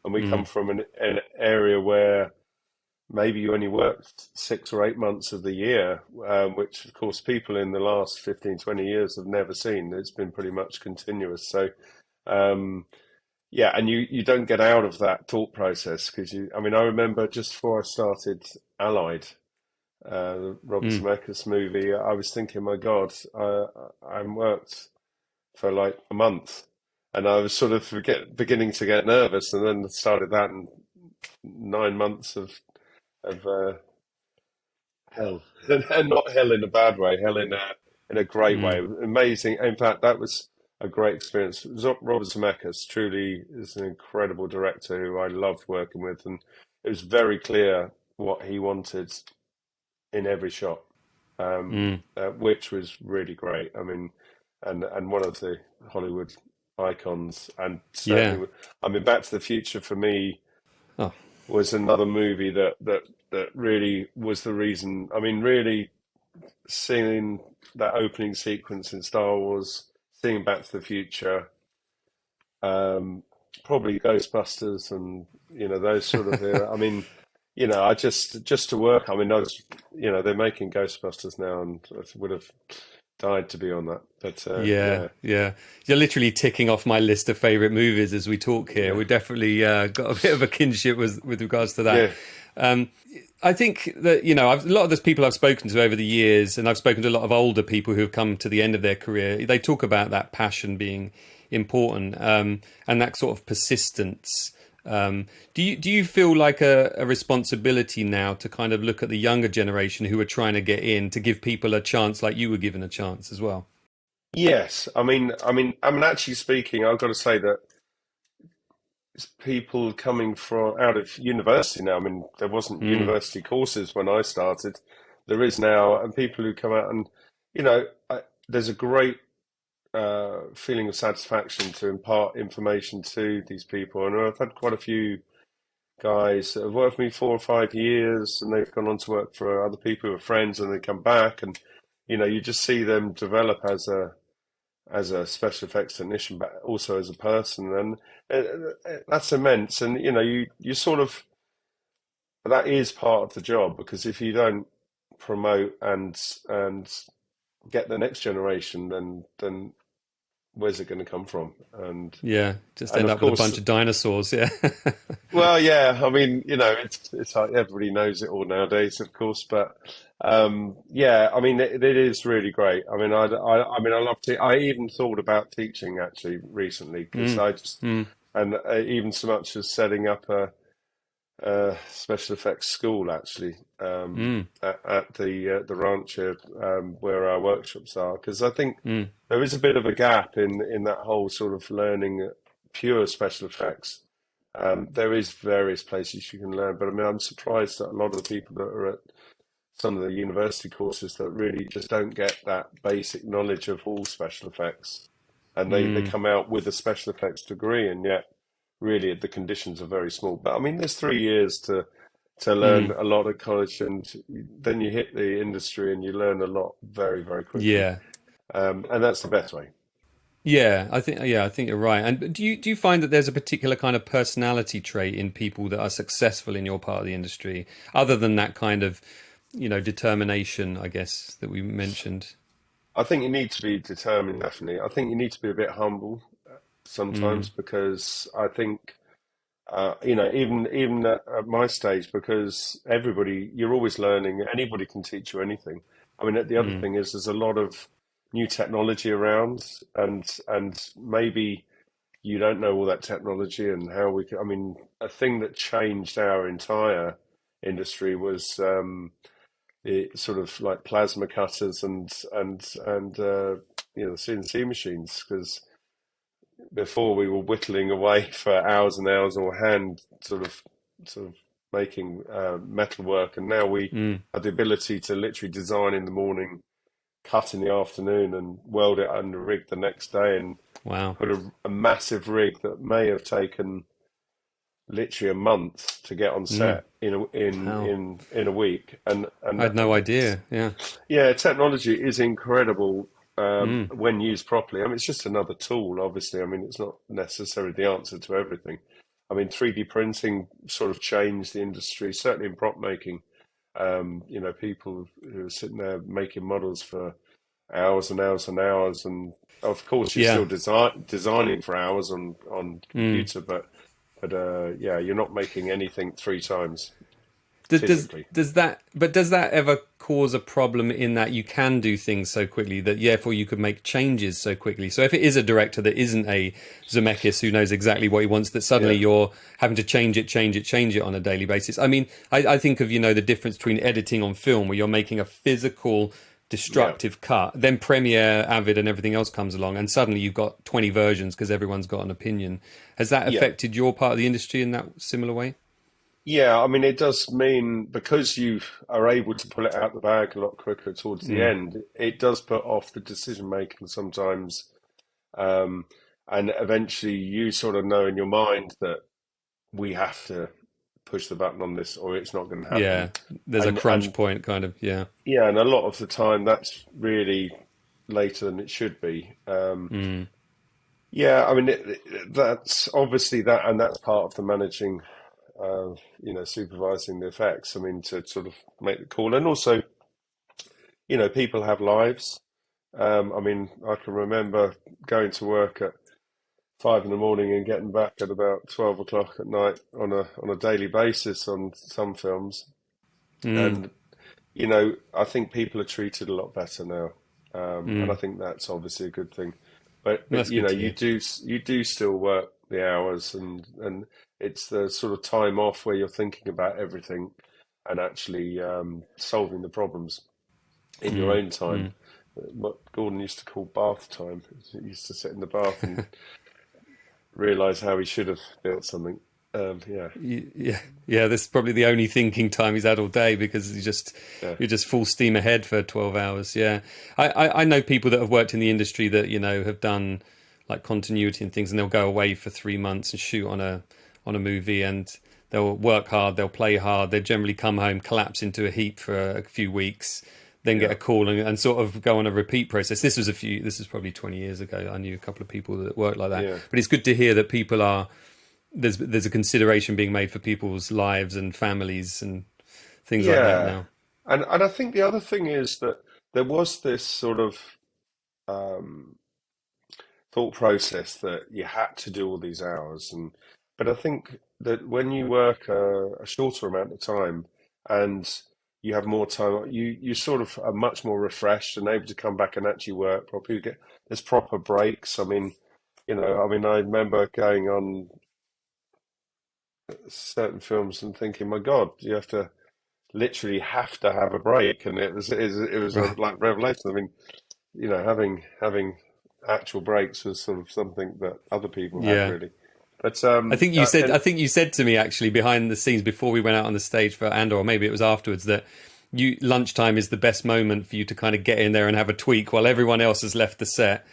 and we come Mm, from an area where maybe you only worked 6 or 8 months of the year, which of course people in the last 15, 20 years have never seen. It's been pretty much continuous. So um, yeah, and you don't get out of that thought process because I mean, I remember just before I started Allied, the Robert mm. Zemeckis movie, I was thinking, my God, I worked for like a month, and I was sort of beginning to get nervous, and then started that, and 9 months of hell, and not hell in a bad way, hell in a great way. Mm. Amazing. In fact, that was a great experience. Robert Zemeckis truly is an incredible director who I loved working with, and it was very clear what he wanted in every shot, Mm. which was really great. I mean, and one of the Hollywood icons, and Yeah. certainly, I mean, Back to the Future for me Oh, was another movie that really was the reason. I mean, really seeing that opening sequence in Star Wars, seeing Back to the Future, um, probably Ghostbusters, and those sort of era. I mean, I just to work. I mean, I was, they're making Ghostbusters now, and I would have died to be on that. But yeah, yeah, yeah. You're literally ticking off my list of favorite movies as we talk here. yeah, We definitely got a bit of a kinship with regards to that. yeah, Um, I think that a lot of those people I've spoken to over the years, and I've spoken to a lot of older people who have come to the end of their career. They talk about that passion being important, and that sort of persistence. Do you feel like a responsibility now to kind of look at the younger generation who are trying to get in, to give people a chance like you were given a chance as well? yes. I mean, actually speaking, I've got to say that it's people coming from out of university now. I mean, there wasn't Mm, university courses when I started. There is now, and people who come out, and there's a great feeling of satisfaction to impart information to these people. And I've had quite a few guys that have worked for me 4 or 5 years, and they've gone on to work for other people who are friends, and they come back, and you just see them develop as a special effects technician, but also as a person, and that's immense. And you sort of, that is part of the job, because if you don't promote and get the next generation, then where's it going to come from? And yeah, just and end of up with a course, bunch of dinosaurs. Yeah. well, yeah, I mean, it's like everybody knows it all nowadays, of course, but yeah, I mean, it is really great. I mean, I mean, I love to. I even thought about teaching actually recently, because Mm, I just, mm, and even so much as setting up special effects school actually, Mm, at the ranch here, where our workshops are, because I think mm, there is a bit of a gap in that whole sort of learning pure special effects. There is various places you can learn, but I mean, I'm surprised that a lot of the people that are at some of the university courses that really just don't get that basic knowledge of all special effects, and they mm. come out with a special effects degree, and yet really the conditions are very small. But I mean, there's 3 years to learn Mm. a lot at college, and then you hit the industry and you learn a lot very, very quickly. Yeah. And that's the best way. I think you're right. And do you find that there's a particular kind of personality trait in people that are successful in your part of the industry, other than that kind of, determination, I guess, that we mentioned? I think you need to be determined, definitely. I think you need to be a bit humble Mm, sometimes, because I think, even at my stage, because you're always learning. Anybody can teach you anything. I mean, the other mm, thing is there's a lot of new technology around, and maybe you don't know all that technology and how we can. I mean, a thing that changed our entire industry was, the sort of like plasma cutters and CNC machines, because before we were whittling away for hours and hours, or hand sort of making metal work, and now we mm. have the ability to literally design in the morning, cut in the afternoon, and weld it under rig the next day, and Wow. put a massive rig that may have taken literally a month to get on Mm. set Wow. in a week. I had no idea. Yeah. Yeah, technology is incredible, Mm. when used properly. I mean, it's just another tool, obviously. I mean, it's not necessarily the answer to everything. I mean, 3D printing sort of changed the industry, certainly in prop making. People who are sitting there making models for hours and hours and hours, and of course, you're Yeah. still designing for hours on Mm. computer, but yeah, you're not making anything three times Does, does physically. does that ever cause a problem in that you can do things so quickly that therefore you could make changes so quickly? So if it is a director that isn't a Zemeckis who knows exactly what he wants, that suddenly Yeah, you're having to change it on a daily basis. I mean, I think of the difference between editing on film where you're making a physical yeah, destructive cut, then Premiere, Avid, and everything else comes along, and suddenly you've got 20 versions because everyone's got an opinion. Has that yeah. affected your part of the industry in that similar way? Yeah, I mean, it does mean, because you are able to pull it out the bag a lot quicker towards the Mm. end, it does put off the decision making sometimes. Um, and eventually you sort of know in your mind that we have to push the button on this or it's not going to happen. Yeah, there's a crunch And point, kind of. Yeah. yeah, and a lot of the time that's really later than it should be. Mm. Yeah, I mean, that's obviously that, and that's part of the managing, supervising the effects. I mean, to sort of make the call, and also, people have lives. I mean, I can remember going to work at 5 in the morning and getting back at about 12 o'clock at night on a daily basis on some films, Mm. and I think people are treated a lot better now, and I Mm. think that's obviously a good thing. But That's good to hear. you do still work the hours, and it's the sort of time off where you're thinking about everything and actually, solving the problems in your Mm. own time. Mm. What Gordon used to call bath time. He used to sit in the bath and realize how he should have built something. Yeah, Yeah, yeah. This is probably the only thinking time he's had all day because yeah, you're just full steam ahead for 12 hours. Yeah, I know people that have worked in the industry that have done like continuity and things, and they'll go away for 3 months and shoot on a movie, and they'll work hard, they'll play hard, they generally come home, collapse into a heap for a few weeks, then get yeah, a call and sort of go on a repeat process. This was probably 20 years ago. I knew a couple of people that worked like that, yeah, but it's good to hear that people are there's a consideration being made for people's lives and families and things like that yeah. now. And I think the other thing is that there was this sort of, um, thought process that you had to do all these hours, but I think that when you work a shorter amount of time and you have more time, you sort of are much more refreshed and able to come back and actually work properly. You get there's proper breaks. I mean, I remember going on certain films and thinking, my God, you literally have to have a break, and it was a Right. like revelation. I mean, having actual breaks was sort of something that other people had Yeah. really. But I and think you said to me actually behind the scenes before we went out on the stage for Andor, or maybe it was afterwards, that lunchtime is the best moment for you to kind of get in there and have a tweak while everyone else has left the set.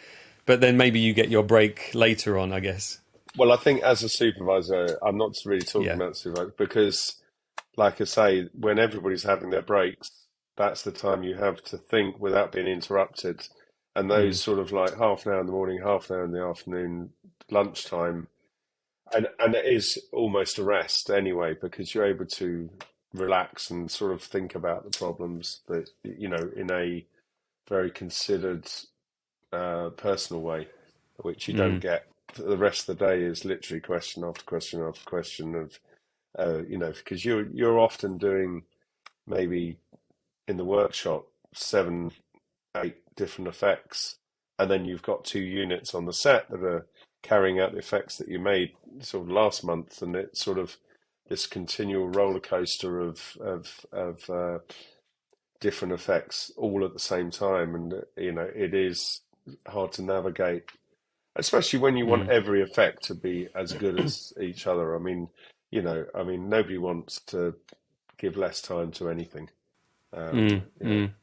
But then maybe you get your break later on, I guess. well, I think as a supervisor, I'm not really talking Yeah. about supervisor because, like I say, when everybody's having their breaks, that's the time you have to think without being interrupted. And those Mm, sort of like half an hour in the morning, half an hour in the afternoon, lunchtime, and it is almost a rest anyway because you're able to relax and sort of think about the problems that in a very considered, personal way, which you don't mm, get. The rest of the day is literally question after question after question of, because you're often doing maybe in the workshop 7, 8 different effects, and then you've got 2 units on the set that are carrying out the effects that you made sort of last month, and it's sort of this continual roller coaster of different effects all at the same time, and it is hard to navigate, especially when you want mm, every effect to be as good as each other. I mean, nobody wants to give less time to anything. mm, mm.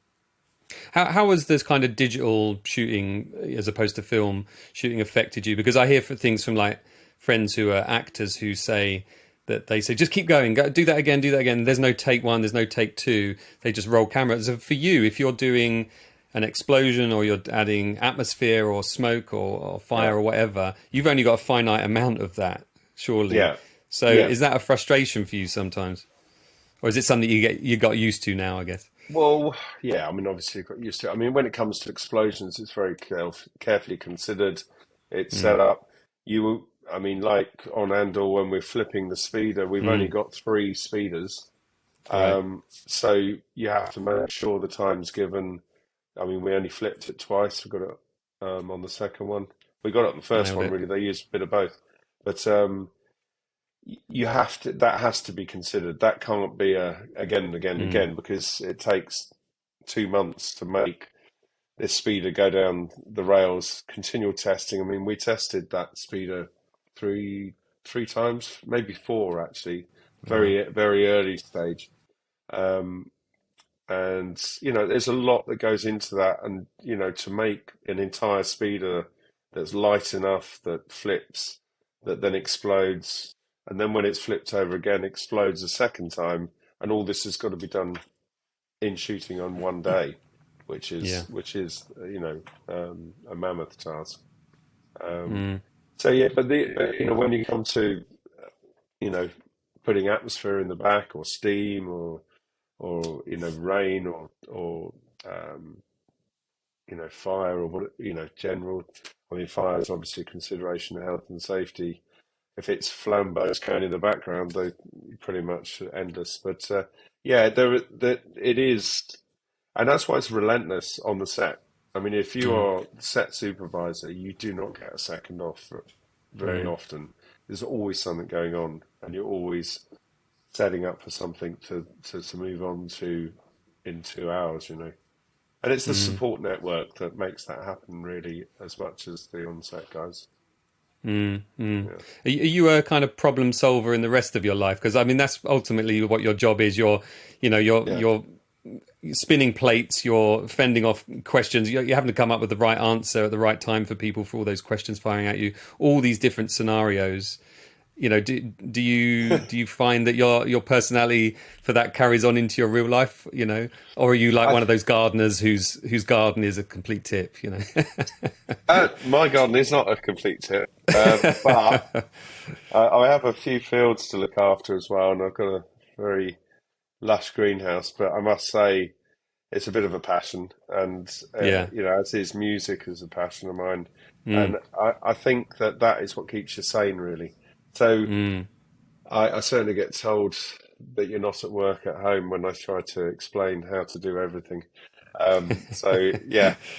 How has this kind of digital shooting as opposed to film shooting affected you? Because I hear things from like friends who are actors who say that they say just keep going, go, do that again, do that again. There's no take one, there's no take two. They just roll camera. So for you, if you're doing an explosion or you're adding atmosphere or smoke or Yeah, fire or whatever, you've only got a finite amount of that, surely. yeah, So yeah. is that a frustration for you sometimes, or is it something you got used to now? I guess. Well, yeah. I mean, obviously, you've got used to it. I mean, when it comes to explosions, it's very carefully considered. It's Mm, set up. I mean, like on Andor, when we're flipping the speeder, we've only mm, got 3 speeders. right. So you have to make sure the time's given. I mean, we only flipped it twice. We got it on the second one. We got it on the first Nailed one, it. really. They used a bit of both. But you have to, that has to be considered. That can't be a again and again and Mm, again because it takes 2 months to make this speeder go down the rails. Continual testing. I mean, we tested that speeder three times, maybe four actually, wow. very very early stage. Um, and there's a lot that goes into that, and to make an entire speeder that's light enough that flips, that then explodes, and then when it's flipped over again, explodes a second time, and all this has got to be done in shooting on one day, which Yeah. is which is a mammoth task. Um, Mm, so yeah, but when you come to you know putting atmosphere in the back, or steam, or rain, or um, fire, or what general. I mean, fire is obviously a consideration of health and safety. If it's flambeaus going in the background, they pretty much endless. But yeah, it is, and that's why it's relentless on the set. I mean, if you mm, are set supervisor, you do not get a second off very mm, often. There's always something going on, and you're always setting up for something to move on to in 2 hours. And it's the mm, support network that makes that happen really as much as the on-set guys. mm, mm. Yeah. Are you a kind of problem solver in the rest of your life? Because I mean, that's ultimately what your job is. Yeah. You're spinning plates. You're fending off questions. You're having to come up with the right answer at the right time for people for all those questions firing at you. All these different scenarios. Do you find that your personality for that carries on into your real life, or are you like I, one of those gardeners whose garden is a complete tip? my garden is not a complete tip, but I have a few fields to look after as well, and I've got a very lush greenhouse. But I must say, it's a bit of a passion, and Yeah. as is music is a passion of mine, Mm, and I think that is what keeps you sane, really. So mm, I certainly get told that you're not at work at home when I try to explain how to do everything. So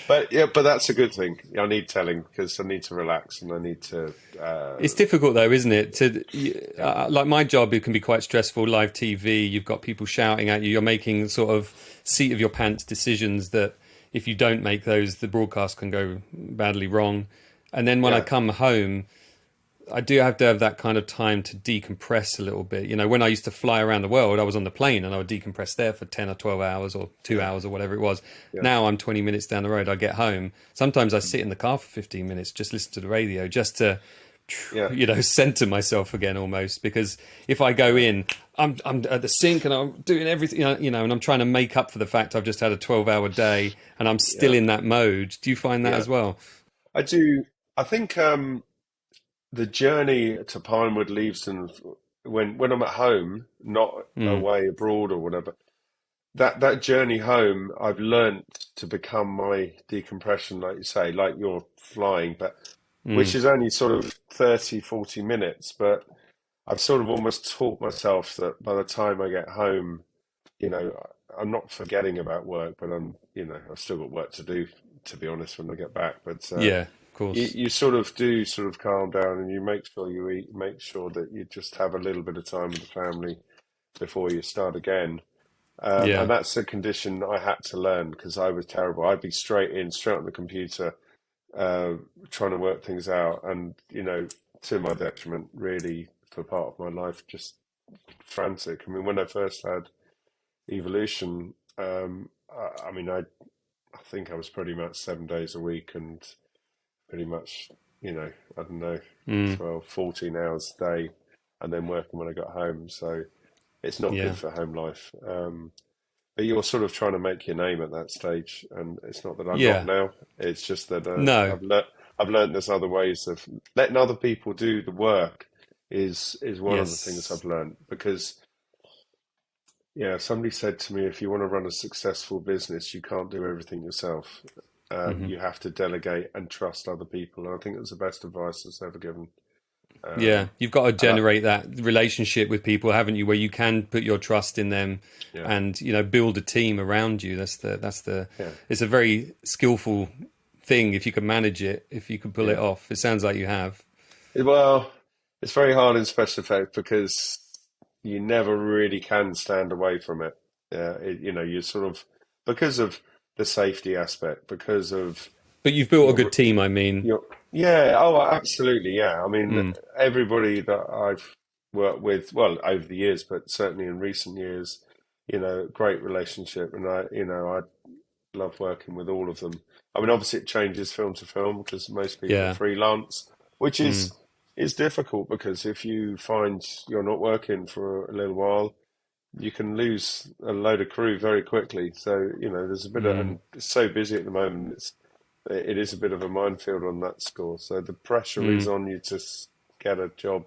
but that's a good thing. I need telling because I need to relax and I need to, It's difficult though, isn't it? yeah, Like my job, it can be quite stressful. Live TV, you've got people shouting at you. You're making sort of seat of your pants decisions that if you don't make those, the broadcast can go badly wrong. And then when I yeah, come home, I do have to have that kind of time to decompress a little bit. You know, when I used to fly around the world, I was on the plane and I would decompress there for 10 or 12 hours or 2 hours or whatever it was. yeah, Now I'm 20 minutes down the road, I get home. Sometimes I sit in the car for 15 minutes, just listen to the radio, just to, yeah, center myself again almost. Because if I go yeah, in, I'm at the sink and I'm doing everything, and I'm trying to make up for the fact I've just had a 12-hour day and I'm still yeah, in that mode. Do you find that yeah. as well? I do. I think the journey to Pinewood, Leavesden, when I'm at home, not Mm, away abroad or whatever, that journey home, I've learnt to become my decompression, like you say, like you're flying, but which mm, is only sort of 30, 40 minutes. But I've sort of almost taught myself that by the time I get home, you know, I'm not forgetting about work, but I've still got work to do, to be honest, when I get back. But yeah, of you, course. you sort of do sort of calm down and you make sure you eat, make sure that you just have a little bit of time with the family before you start again. And Yeah. that's a condition I had to learn because I was terrible. I'd be straight on the computer, uh, trying to work things out, and to my detriment, really, for part of my life, just frantic. I mean, when I first had Evolution, I think I was pretty much 7 days a week and pretty much, I don't know, Mm, 12, 14 hours a day, and then working when I got home. So it's not good yeah. for home life. But you're sort of trying to make your name at that stage, and it's not that I'm not Yeah. now. It's just that No. I've learned there's other ways of letting other people do the work is one of the things Yes. I've learned because yeah, somebody said to me, if you want to run a successful business, you can't do everything yourself. Hmm. You have to delegate and trust other people, and I think that's the best advice that's ever given. Yeah. Um, You've got to and generate that relationship with people, haven't you, where you can put your trust in them yeah, and, build a team around you. That's the yeah, it's a very skillful thing if you can manage it, if you can pull it yeah. off. It sounds like you have. Well, it's very hard in special effects because you never really can stand away from it. You sort of because of the safety aspect, because of But you've built a good your team, I mean. your yeah. Oh, absolutely, yeah. I mean, Mm, everybody that I've worked with, well, over the years, but certainly in recent years, great relationship, and I love working with all of them. I mean, obviously, it changes film to film because most people are yeah. freelance, which Mm, is difficult because if you find you're not working for a little while, you can lose a load of crew very quickly. So, there's a bit of, mm, and it's so busy at the moment. It is a bit of a minefield on that score. So the pressure is mm, on you to get a job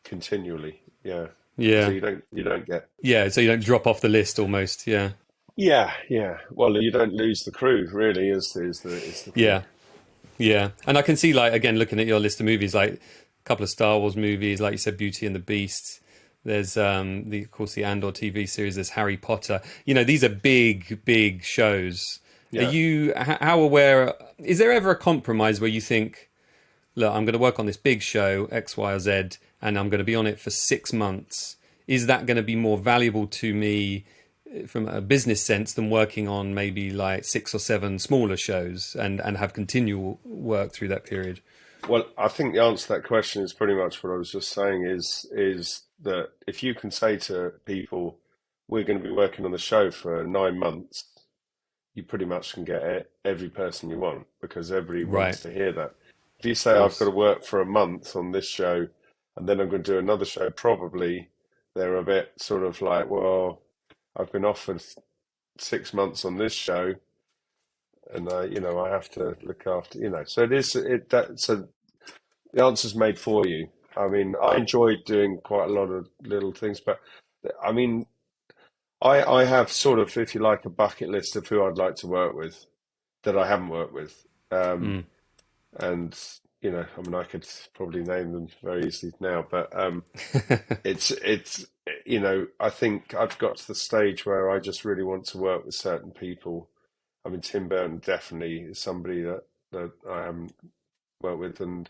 continually. Yeah. So yeah. you don't get. Yeah. So you don't drop off the list almost. Yeah. Yeah, yeah. Well, you don't lose the crew. Really, is the key. Yeah. Yeah, and I can see, like, again, looking at your list of movies, like a couple of Star Wars movies, like you said, Beauty and the Beast. There's of course, the Andor TV series. There's Harry Potter. These are big, big shows. Are Yeah. you how aware? Is there ever a compromise where you think, look, I'm going to work on this big show X, Y, or Z, and I'm going to be on it for 6 months? Is that going to be more valuable to me from a business sense than working on maybe like 6 or 7 smaller shows and have continual work through that period? Well, I think the answer to that question is pretty much what I was just saying is that if you can say to people, we're going to be working on the show for 9 months, you pretty much can get every person you want because everybody Right, wants to hear that. If you of say, I've got to course. work for a month on this show and then I'm going to do another show, probably they're a bit sort of like, well, I've been offered 6 months on this show and I have to look after, so so the answer's made for you. I mean, I enjoyed doing quite a lot of little things, but I mean, I have sort of, if you like, a bucket list of who I'd like to work with that I haven't worked with. Mm. And, I mean, I could probably name them very easily now, but it's, I think I've got to the stage where I just really want to work with certain people. I mean, Tim Burton definitely is somebody that I am worked with, and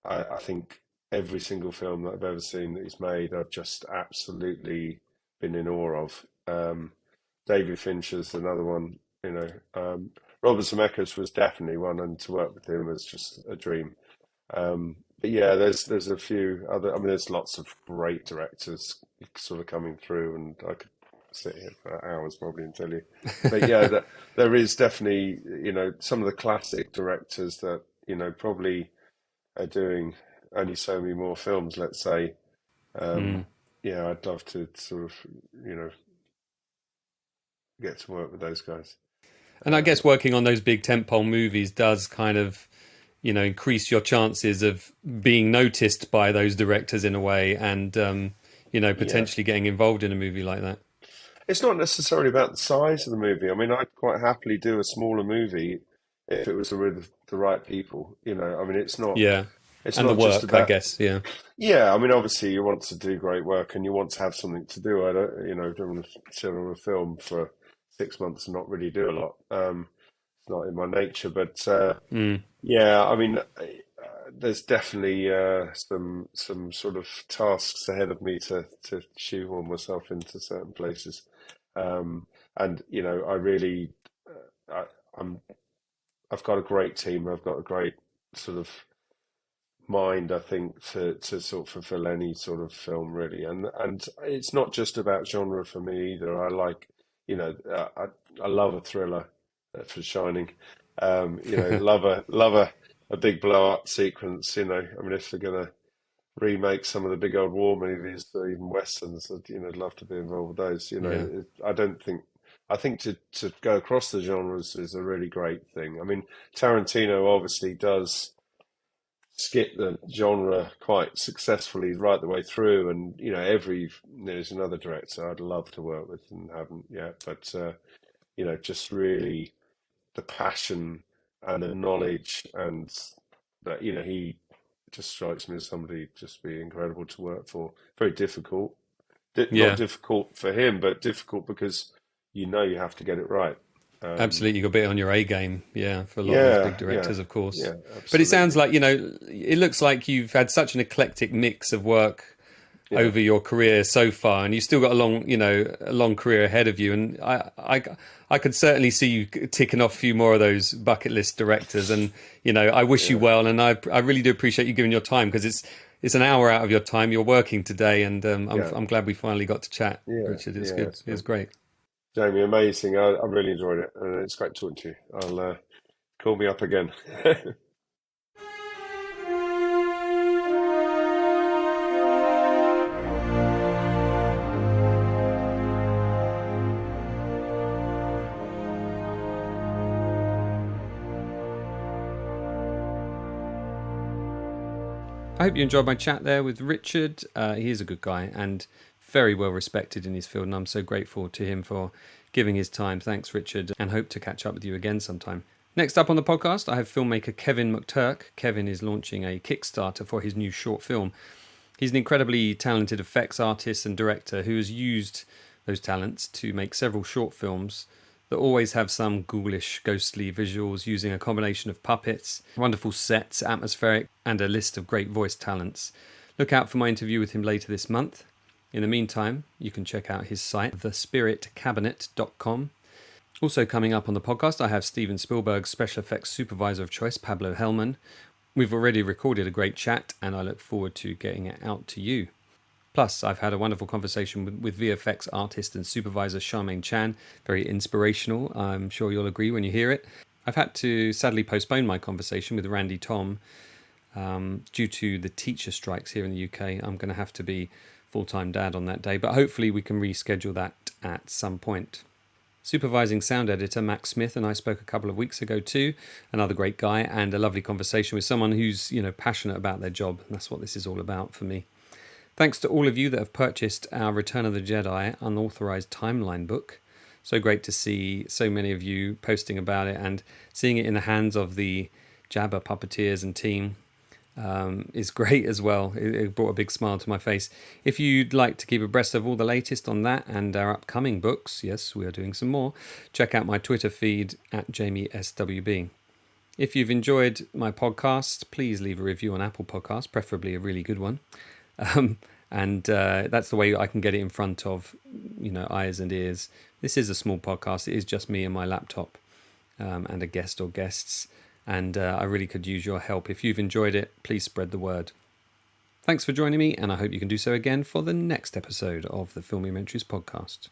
I think every single film that I've ever seen that he's made, I've just absolutely been in awe of. David Fincher's another one, you know. Robert Zemeckis was definitely one, and to work with him was just a dream. But yeah, there's a few other. I mean, there's lots of great directors sort of coming through, and I could sit here for hours probably and tell you. But yeah, there is definitely, you know, some of the classic directors that, you know, probably are doing only so many more films, let's say. Mm. Yeah, I'd love to sort of, you know, get to work with those guys. And I guess working on those big tentpole movies does kind of, increase your chances of being noticed by those directors in a way, and Yeah, potentially getting involved in a movie like that. it's not necessarily about the size of the movie. I mean, I'd quite happily do a smaller movie if it was with the right people. You know, I mean, Yeah, it's and the not just work, I about. guess. Yeah, Yeah, I mean, obviously, you want to do great work and you want to have something to do. I don't, you know, don't want to sit on a film for 6 months and not really do a lot. It's not in my nature, but mm. yeah, I mean, there's definitely some sort of tasks ahead of me to shoehorn myself into certain places. And you know, I really, I, I'm, I've got a great team. I've got a great sort of mind, I think, to sort of fulfill any sort of film really. And it's not just about genre for me either. I like, you know, I love a thriller for Shining. You know, a big blow up sequence. You know, I mean, if they're gonna remake some of the big old war movies or even westerns, you know, I'd love to be involved with those. You know, Yeah, I don't think. I think to go across the genres is a really great thing. I mean, Tarantino obviously does skip the genre quite successfully right the way through, and you know, there's another director I'd love to work with and haven't yet, but you know, just really the passion and the knowledge, and that, you know, he just strikes me as somebody just be incredible to work for. Very difficult, not yeah, difficult for him, but difficult because you know you have to get it right. um absolutely. You got a bit on your A game, yeah, for a lot of these big yeah, yeah, directors, of course. yeah, But it sounds absolutely. like, it looks like you've had such an eclectic mix of work Yeah, over your career so far, and you've still got a long career ahead of you. And I could certainly see you ticking off a few more of those bucket list directors. And I wish you yeah, well, and I really do appreciate you giving your time, because it's an hour out of your time. You're working today, and yeah, I'm glad we finally got to chat, yeah, Richard. It's yeah. good. It was great. Jamie, amazing. I really enjoyed it, and it's great talking to you. I'll call me up again. I hope you enjoyed my chat there with Richard. He is a good guy and very well respected in his field, and I'm so grateful to him for giving his time. Thanks, Richard, and hope to catch up with you again sometime. Next up on the podcast, I have filmmaker Kevin McTurk. Kevin is launching a Kickstarter for his new short film. He's an incredibly talented effects artist and director who has used those talents to make several short films that always have some ghoulish, ghostly visuals using a combination of puppets, wonderful sets, atmospheric, and a list of great voice talents. Look out for my interview with him later this month. In the meantime, you can check out his site, thespiritcabinet.com. Also coming up on the podcast, I have Steven Spielberg's special effects supervisor of choice, Pablo Hellman. We've already recorded a great chat, and I look forward to getting it out to you. Plus, I've had a wonderful conversation with VFX artist and supervisor Charmaine Chan. Very inspirational. I'm sure you'll agree when you hear it. I've had to sadly postpone my conversation with Randy Tom due to the teacher strikes here in the UK. I'm going to have to be full-time dad on that day, but hopefully we can reschedule that at some point. Supervising sound editor Max Smith and I spoke a couple of weeks ago too. Another great guy, and a lovely conversation with someone who's passionate about their job. That's what this is all about for me. Thanks to all of you that have purchased our Return of the Jedi unauthorized timeline book. So great to see so many of you posting about it and seeing it in the hands of the Jabba puppeteers and team. is great as well. It brought a big smile to my face. If you'd like to keep abreast of all the latest on that and our upcoming books, yes, we are doing some more, check out my Twitter feed at JamieSWB. If you've enjoyed my podcast, please leave a review on Apple Podcasts, preferably a really good one. And that's the way I can get it in front of, eyes and ears. This is a small podcast. It is just me and my laptop and a guest or guests. And I really could use your help. If you've enjoyed it, please spread the word. Thanks for joining me, and I hope you can do so again for the next episode of the Filmumentaries podcast.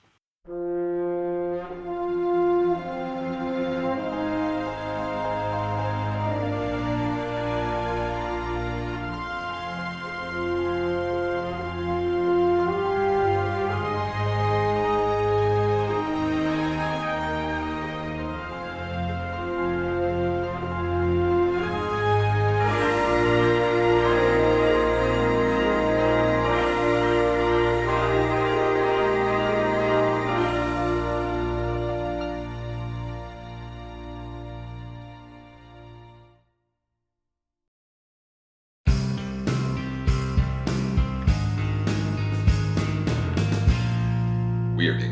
We are being